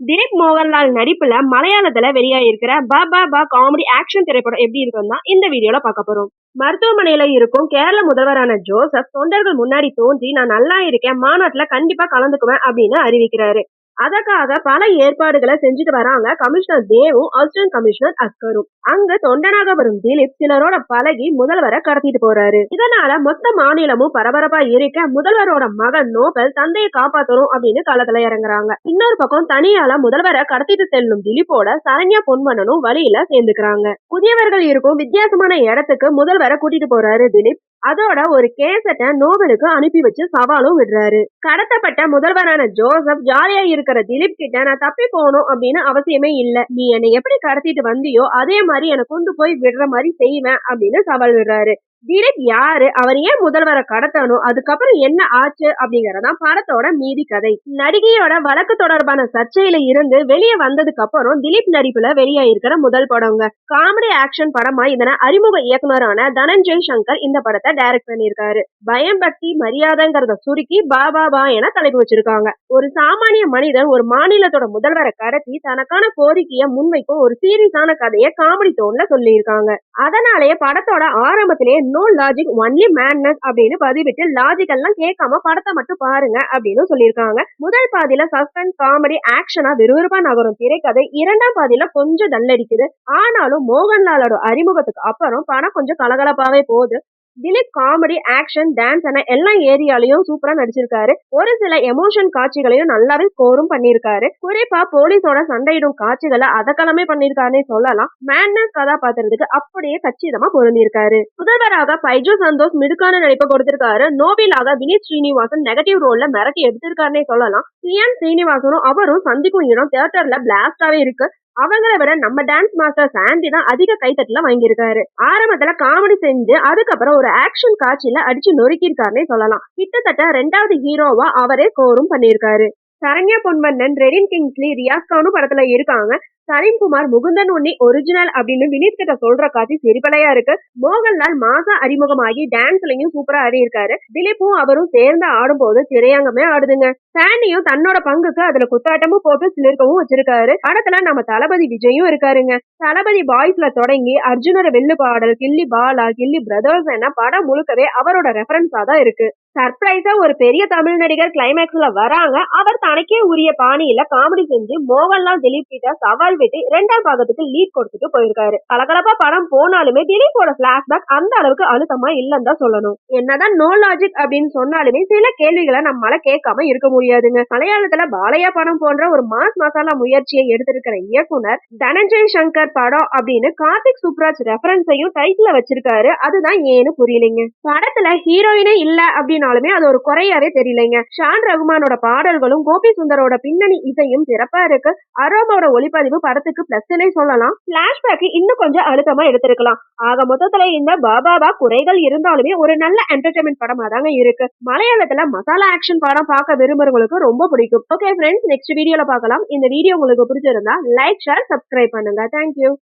திலீப் மோகன்லால் நடிப்புல மலையாளத்துல வெளியாயிருக்கிற பா பா பா காமெடி ஆக்ஷன் திரைப்படம் எப்படி இருக்குன்னு தான் இந்த வீடியோல பார்க்க போறோம். மருத்துவமனையில இருக்கும் கேரள முதல்வரான ஜோசப் தொண்டர்கள் முன்னாடி தோன்றி நான் நல்லா இருக்கேன், மாநாட்டுல கண்டிப்பா கலந்துக்குவேன் அப்படின்னு அறிவிக்கிறாரு. அதற்காக பல ஏற்பாடுகளை செஞ்சுட்டு வராங்க கமிஷனர் தேவும் அசிஸ்டன்ட் கமிஷனர் அஸ்கரும். அங்க தொண்டனாக வரும் திலீப் சிலரோட பழகி முதல்வரை கடத்திட்டு போறாரு. இதனால மொத்த மாநிலமும் பரபரப்பா இருக்க முதல்வரோட மகன் நோபல் தந்தையை காப்பாத்தணும் அப்படின்னு களத்துல இறங்குறாங்க. இன்னொரு பக்கம் தனியால முதல்வரை கடத்திட்டு செல்லும் திலீப்போட சரண்யா பொன்வண்ணனும் வழியில சேர்ந்துக்கிறாங்க. புதியவர்கள் இருக்கும் வித்தியாசமான இடத்துக்கு முதல்வரை கூட்டிட்டு போறாரு திலீப். அதோட ஒரு கேசட்டை நோபலுக்கு அனுப்பி வச்சு சவாலும் விடுறாரு. கடத்தப்பட்ட முதல்வரான ஜோசப் ஜாலியா இருக்கிற திலீப் கிட்ட நான் தப்பி போகணும் அப்படின்னு அவசியமே இல்ல, நீ என்னை எப்படி கடத்திட்டு வந்தியோ அதே மாதிரி என்னை கொண்டு போய் விடுற மாதிரி செய்வேன் அப்படின்னு சவால் விடுறாரு. திலீப் யாரு, அவர் ஏன் முதல்வரை கடத்தணும், அதுக்கப்புறம் என்ன ஆச்சு அப்படிங்கறதான் படத்தோட மீதி கதை. நடிகையோட வழக்கு தொடர்பான சர்ச்சையில இருந்து வெளியே வந்ததுக்கு அப்புறம் திலீப் நடிப்புல வெளியாயிருக்கிற முதல் படங்க. காமெடி ஆக்ஷன் படமா இதனை அறிமுக இயக்குனரான தனஞ்சய் சங்கர் இந்த படத்தை டைரக்ட் பண்ணியிருக்காரு. பயம் பக்தி மரியாதைங்கிறத சுருக்கி பாபா பா என தலைப்பு வச்சிருக்காங்க. ஒரு சாமானிய மனிதன் ஒரு மாநிலத்தோட முதல்வரை கடத்தி தனக்கான கோரிக்கையை முன்வைக்கும் ஒரு சீரியஸான கதையை காமெடி டோன்ல சொல்லியிருக்காங்க. அதனாலேயே படத்தோட ஆரம்பத்திலேயே நோ லாஜிக் ஒன்லி மேட்னஸ் அப்படின்னு பதிவிட்டு லாஜிக் எல்லாம் கேட்காம படத்தை மட்டும் பாருங்க அப்படின்னு சொல்லியிருக்காங்க. முதல் பாதியில சஸ்பென்ஸ் காமெடி ஆக்ஷனா விறுவிறுப்பா நகரும் திரைக்கதை இரண்டாம் பாதியில கொஞ்சம் டல்லடிக்குது. ஆனாலும் மோகன்லாலோட அறிமுகத்துக்கு அப்புறம் படம் கொஞ்சம் கலகலப்பாவே போகுது. திலீப் காமெடி ஆக்ஷன் டான்ஸ் என எல்லா ஏரியாலையும் சூப்பரா நடிச்சிருக்காரு. ஒரு சில எமோஷன் காட்சிகளையும் நல்லாவே ஸ்கோரும் பண்ணிருக்காரு. குறிப்பா போலீஸோட சண்டையிடும் காட்சிகளை அதக்கலமே பண்ணிருக்காருன்னு சொல்லலாம். மேட்னஸ் கதாபாத்திரத்துக்கு அப்படியே கச்சிதமா பொருந்திருக்காரு. முதல்வராக பைஜு சந்தோஷ் மிடுக்கான நடிப்பை கொடுத்திருக்காரு. நோபிலாக வினித் ஸ்ரீனிவாசன் நெகட்டிவ் ரோல்ல மிரட்டி எடுத்திருக்காருன்னே சொல்லலாம். சிஎன் ஸ்ரீனிவாசனும் அவரும் சந்திக்கும் இடம் தியேட்டர்ல பிளாஸ்டாவே இருக்கு. அவங்களை விட நம்ம டான்ஸ் மாஸ்டர் சாண்டி தான் அதிக கைத்தட்டல வாங்கியிருக்காரு. ஆரம்பத்துல காமெடி செஞ்சு அதுக்கப்புறம் ஒரு ஆக்ஷன் காட்சியில அடிச்சு நொறுக்கியிருக்காருன்னே சொல்லலாம். கிட்டத்தட்ட 2வது ஹீரோவா அவரே ஸ்கோரும் பண்ணியிருக்காரு. சரண்யா பொன்வண்ணன், ரெடின் கிங்ஸ்லி, ரியாஸ் கானும் படத்துல இருக்காங்க. சலீம்குமார் முகுந்தன் உன்னி ஒரிஜினல் அப்படின்னு வினித் கிட்ட சொல்ற காட்சி சிரிப்பலையா இருக்கு. மோகன்லால் மாசா அறிமுகமாகி டான்ஸ்லயும் சூப்பரா ஆடி இருக்காரு. திலீப்பும் அவரும் சேர்ந்து ஆடும் போது திரையங்கமே ஆடுதுங்க. சாண்டியும் தன்னோட பங்குக்கு அதுல குத்தாட்டமும் போட்டு சிலிர்க்கவும் வச்சிருக்காரு. படத்துல நம்ம தளபதி விஜயும் இருக்காருங்க. தளபதி பாய்ஸ்ல தொடங்கி அர்ஜுனோட வெள்ளு பாடல், கில்லி பாலா, கில்லி பிரதர்ஸ் என படம் முழுக்கவே அவரோட ரெஃபரன்ஸா தான் இருக்கு. சர்ப்ரைஸா ஒரு பெரிய தமிழ் நடிகர் கிளைமேக்ஸ்ல வராங்க. அவர் தனக்கே உரிய பாணியில காமெடி செஞ்சு மோகன்லால் திலீப் கிட்ட சவால் விட்டு 2ஆம் பாகத்துக்கு லீட் கொடுத்துட்டு போயிருக்காரு. கலகலப்பா படம் போனாலுமே திலீப்போட பிளாஷ்பேக் அந்த அளவுக்கு அழுத்தமா இல்லன்னு தான் சொல்லணும். என்னதான் நோ லாஜிக் அப்படின்னு சொன்னாலுமே சில கேள்விகளை நம்மளால கேட்காம இருக்க முடியாதுங்க. மலையாளத்துல பாலையா படம் போன்ற ஒரு மாஸ் மசாலா முயற்சியை எடுத்திருக்கிற இயக்குனர் தனஞ்சய் சங்கர் படம் அப்படின்னு கார்த்திக் சுப்ராஜ் ரெஃபரன்ஸையும் டைட்டில் வச்சிருக்காரு. அதுதான் ஏன்னு புரியலைங்க. படத்துல ஹீரோயினே இல்ல அப்படின்னு அது ஒரு குறையாவே தெரியலைங்க. ஷான் ரகுமானோட பாடல்களும் கோபி சுந்தரோட பின்னணி இசையும் சிறப்பா இருக்கு. அரோமாவோட ஒளிப்பதிவு படத்துக்கு பிளஸ்னே சொல்லலாம். பிளாஷ்பேக் இன்னும் கொஞ்சம் அழுத்தமா எடுத்திருக்கலாம். ஆக மொத்தத்துல இந்த பாபாபா குறைகள் இருந்தாலுமே ஒரு நல்ல என்டர்டைன்மெண்ட் படமா தாங்க இருக்கு. மலையாளத்துல மசாலா ஆக்ஷன் படம் பார்க்க விரும்புறவங்களுக்கு ரொம்ப பிடிக்கும். ஓகே ஃப்ரெண்ட்ஸ், நெக்ஸ்ட் வீடியோல பார்க்கலாம். இந்த வீடியோ உங்களுக்கு பிடிச்சிருந்தா லைக், ஷேர், சப்ஸ்கிரைப் பண்ணுங்க. தேங்க்யூ.